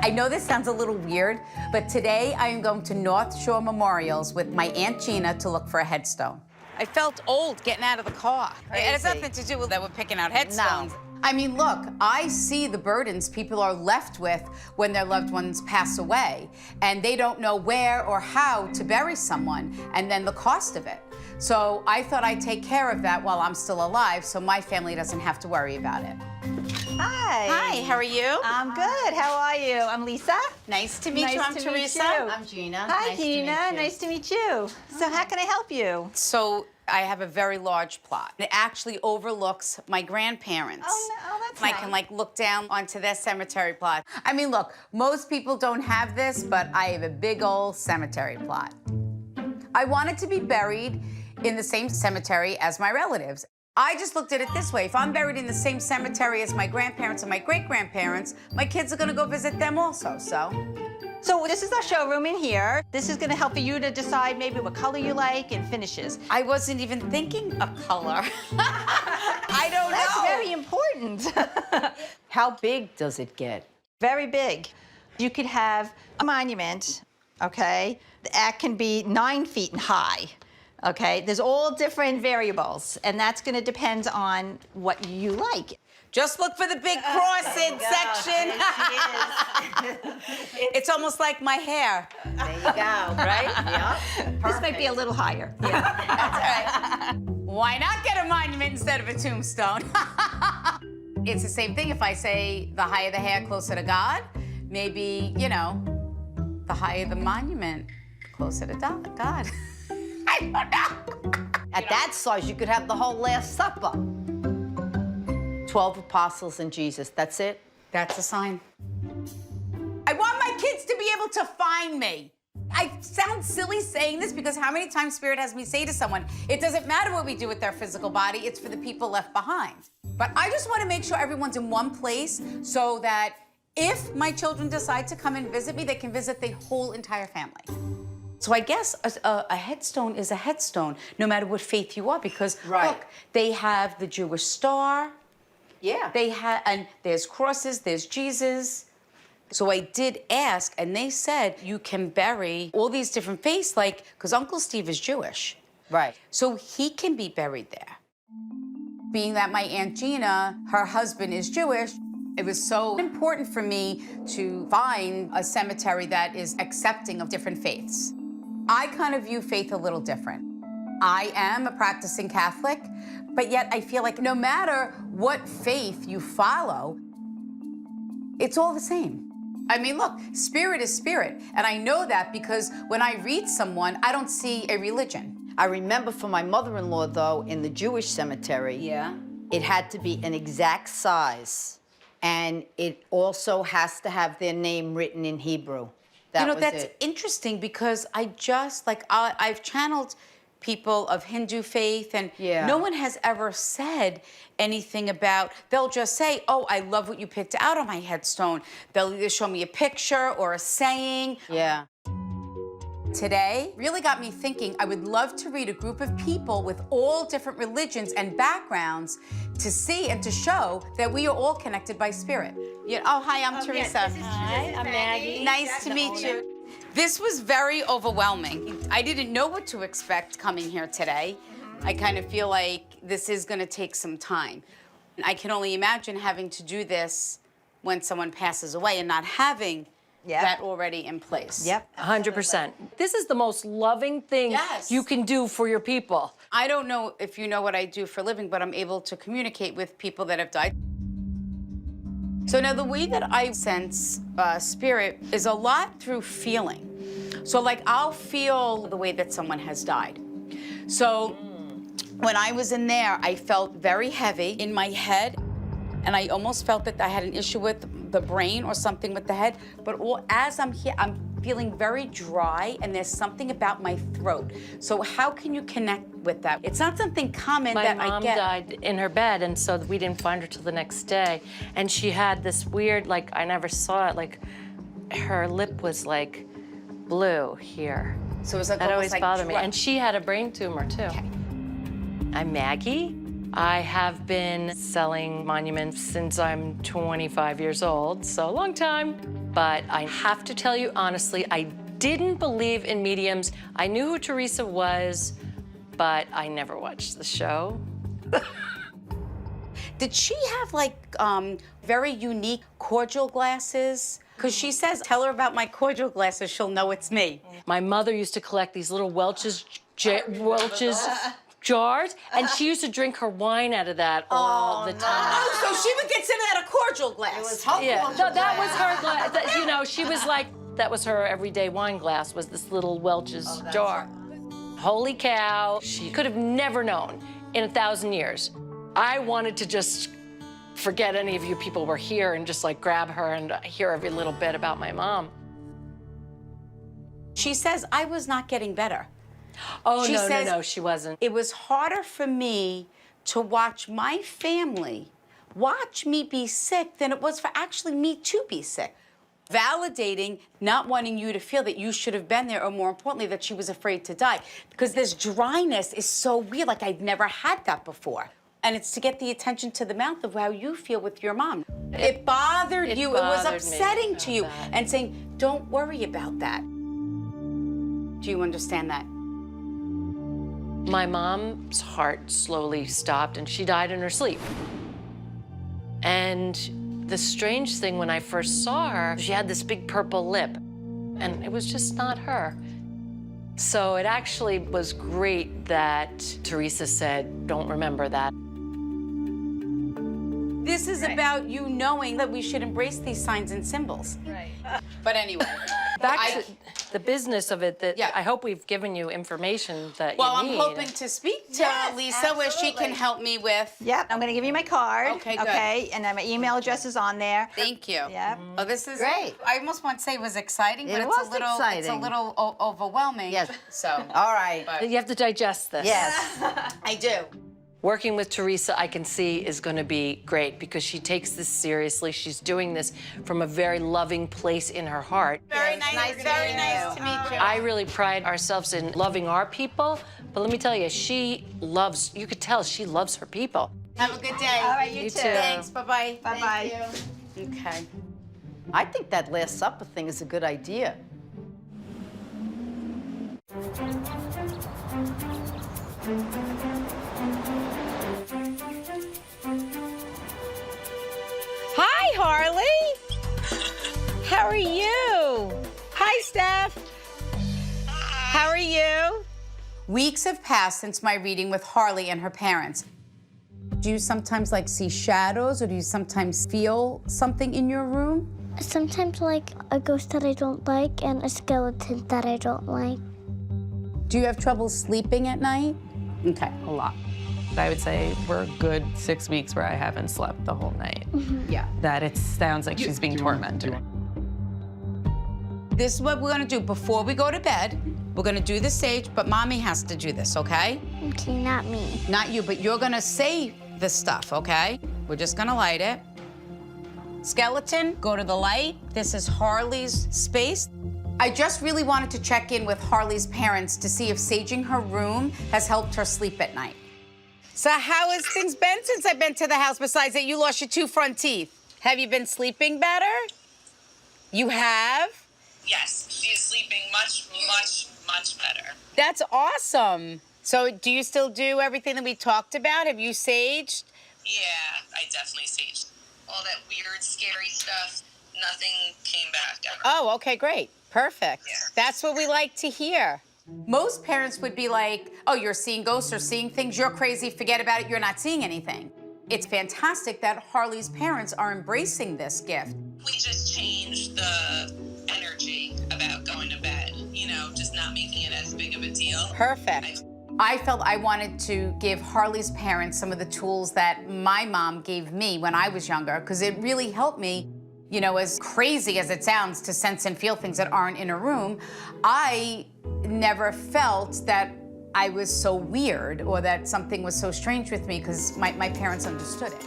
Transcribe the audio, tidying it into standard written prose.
I know this sounds a little weird, but today I am going to North Shore Memorials with my Aunt Gina to look for a headstone. I felt old getting out of the car. Crazy. It has nothing to do with that we're picking out headstones. No. I mean, look, I see the burdens people are left with when their loved ones pass away, and they don't know where or how to bury someone, and then the cost of it. So I thought I'd take care of that while I'm still alive so my family doesn't have to worry about it. Hi. Hi, how are you? I'm good. How are you? I'm Lisa. Nice to meet you. I'm Theresa. I'm Gina. Hi, Gina. Nice to meet you. So how can I help you? So I have a very large plot. It actually overlooks my grandparents. Oh, no. Oh, that's I nice. can like look down onto their cemetery plot. I mean, look, most people don't have this, but I have a big old cemetery plot. I wanted to be buried in the same cemetery as my relatives. I just looked at it this way. If I'm buried in the same cemetery as my grandparents and my great-grandparents, my kids are gonna go visit them also, so. So this is our showroom in here. This is going to help you to decide maybe what color you like and finishes. I wasn't even thinking a color. I don't That's know. very important. How big does it get? Very big. You could have a monument, okay? That can be 9 feet high, okay? There's all different variables, and that's going to depend on what you like. Just look for the big cross-in section. It's almost like my hair. There you go. Right? Yep. This might be a little higher. That's all right. Why not get a monument instead of a tombstone? It's the same thing if I say the higher the hair, closer to God. Maybe, you know, the higher the monument, closer to God. I don't know. At that size, you could have the whole Last Supper. 12 apostles and Jesus, that's it? That's a sign. I want my kids to be able to find me. I sound silly saying this because how many times Spirit has me say to someone, it doesn't matter what we do with their physical body, it's for the people left behind. But I just want to make sure everyone's in one place so that if my children decide to come and visit me, they can visit the whole entire family. So I guess a headstone is a headstone, no matter what faith you are, because look, they have the Jewish star. Yeah. They had, and there's crosses, there's Jesus. So I did ask, and they said you can bury all these different faiths, like, because Uncle Steve is Jewish. Right. So he can be buried there. Being that my Aunt Gina, her husband is Jewish, it was so important for me to find a cemetery that is accepting of different faiths. I kind of view faith a little different. I am a practicing Catholic, but yet I feel like no matter what faith you follow, it's all the same. I mean, look, spirit is spirit, and I know that because when I read someone, I don't see a religion. I remember for my mother-in-law, though, in the Jewish cemetery, it had to be an exact size, and it also has to have their name written in Hebrew. That you know, was that's it. interesting because I just, like, I've channeled people of Hindu faith, and no one has ever said anything about, they'll just say, oh, I love what you picked out on my headstone. They'll either show me a picture or a saying. Yeah. Today really got me thinking I would love to read a group of people with all different religions and backgrounds to see and to show that we are all connected by spirit. Oh, hi, I'm Theresa. Hi, I'm Maggie. Nice to meet you. This was very overwhelming. I didn't know what to expect coming here today. I kind of feel like this is going to take some time. I can only imagine having to do this when someone passes away and not having that already in place. 100%. This is the most loving thing you can do for your people. I don't know if you know what I do for a living, but I'm able to communicate with people that have died. So now the way that I sense spirit is a lot through feeling. So like I'll feel the way that someone has died. So when I was in there, I felt very heavy in my head, and I almost felt that I had an issue with the brain or something with the head. But as I'm here, I'm feeling very dry, and there's something about my throat. So how can you connect with that? It's not something common that I get. My mom died in her bed, and so we didn't find her till the next day. And she had this weird, like, I never saw it, like, her lip was, like, blue here. So it was like that always like bothered me. And she had a brain tumor, too. Okay. I'm Maggie. I have been selling monuments since I'm 25 years old, so a long time. But I have to tell you honestly, I didn't believe in mediums. I knew who Theresa was, but I never watched the show. Did she have like very unique cordial glasses? Because she says, tell her about my cordial glasses, she'll know it's me. My mother used to collect these little Welch's jars, and she used to drink her wine out of that all the time. Oh, so she would consider that a cordial glass. It was her Yeah, no, that was her glass. You know, she was like, that was her everyday wine glass, was this little Welch's jar. Holy cow, she could have never known in 1,000 years. I wanted to just forget any of you people were here and just like grab her and hear every little bit about my mom. She says, I was not getting better. Oh, She says, no, she wasn't. It was harder for me to watch my family watch me be sick than it was for actually me to be sick. Validating, not wanting you to feel that you should have been there, or more importantly, that she was afraid to die. Because this dryness is so weird, like I've never had that before. And it's to get the attention to the mouth of how you feel with your mom. It bothered you, it was upsetting to you. And saying, don't worry about that. Do you understand that? My mom's heart slowly stopped and she died in her sleep. And the strange thing, when I first saw her, she had this big purple lip, and it was just not her. So it actually was great that Theresa said, don't remember that. This is about you knowing that we should embrace these signs and symbols. Right. But anyway. Back to the business of it, that Yeah. I hope we've given you information that Well, you I'm need. hoping to speak to Yes, Lisa where she can absolutely. help me with. Yep, I'm gonna give you my card. Okay, good. Okay, and then my email address is on there. Thank you. Yep. Oh, this is Great. I almost want to say it was exciting, but It it's was a little exciting. overwhelming. Yes. So All right. You have to digest this. Yes. I do. Working with Theresa, I can see, is going to be great because she takes this seriously. She's doing this from a very loving place in her heart. Very Yes, nice, very meeting nice you. to meet you. I really pride ourselves in loving our people, but let me tell you, she loves, you could tell she loves her people. Have a good day. All right, you too. Thanks. Bye-bye. Bye-bye. Thank you. Okay. I think that Last Supper thing is a good idea. Hi, Harley. How are you? Hi, Steph. How are you? Weeks have passed since my reading with Harley and her parents. Do you sometimes like see shadows, or do you sometimes feel something in your room? Sometimes like a ghost that I don't like and a skeleton that I don't like. Do you have trouble sleeping at night? Okay. A lot. I would say we're a good 6 weeks where I haven't slept the whole night. Yeah. That it sounds like she's being tormented. This is what we're gonna do before we go to bed. We're gonna do the sage, but Mommy has to do this, okay? Okay, not me. Not you, but you're gonna say the stuff, okay? We're just gonna light it. Skeleton, go to the light. This is Harley's space. I just really wanted to check in with Harley's parents to see if saging her room has helped her sleep at night. So how has things been since I've been to the house, besides that you lost your 2 front teeth? Have you been sleeping better? You have? Yes, she is sleeping much better. That's awesome. So do you still do everything that we talked about? Have you saged? Yeah, I definitely saged. All that weird, scary stuff, nothing came back ever. Oh, okay, great. Perfect. Yeah. That's what we like to hear. Most parents would be like, oh, you're seeing ghosts or seeing things, you're crazy, forget about it, you're not seeing anything. It's fantastic that Harley's parents are embracing this gift. We just changed the energy about going to bed, you know, just not making it as big of a deal. Perfect. I felt I wanted to give Harley's parents some of the tools that my mom gave me when I was younger, because it really helped me, you know, as crazy as it sounds to sense and feel things that aren't in a room. I never felt that I was so weird or that something was so strange with me because my parents understood it.